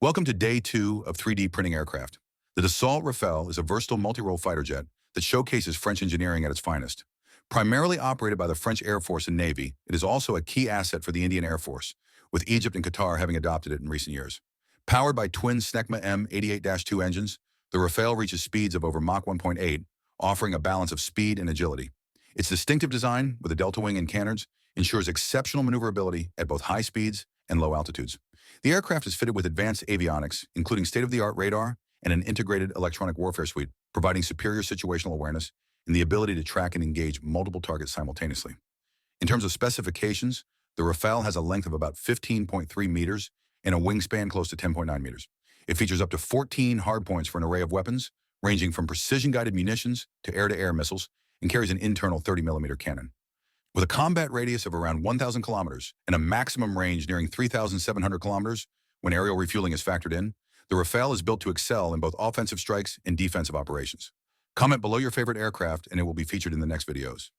Welcome to day 2 of 3D printing aircraft. The Dassault Rafale is a versatile multi-role fighter jet that showcases French engineering at its finest. Primarily operated by the French Air Force and Navy, it is also a key asset for the Indian Air Force, with Egypt and Qatar having adopted it in recent years. Powered by twin Snecma M88-2 engines, the Rafale reaches speeds of over Mach 1.8, offering a balance of speed and agility. Its distinctive design, with a delta wing and canards, ensures exceptional maneuverability at both high speeds and low altitudes. The aircraft is fitted with advanced avionics, including state-of-the-art radar and an integrated electronic warfare suite, providing superior situational awareness and the ability to track and engage multiple targets simultaneously. In terms of specifications, the Rafale has a length of about 15.3 meters and a wingspan close to 10.9 meters. It features up to 14 hardpoints for an array of weapons, ranging from precision-guided munitions to air-to-air missiles, and carries an internal 30-millimeter cannon. With a combat radius of around 1,000 kilometers and a maximum range nearing 3,700 kilometers when aerial refueling is factored in, the Rafale is built to excel in both offensive strikes and defensive operations. Comment below your favorite aircraft and it will be featured in the next videos.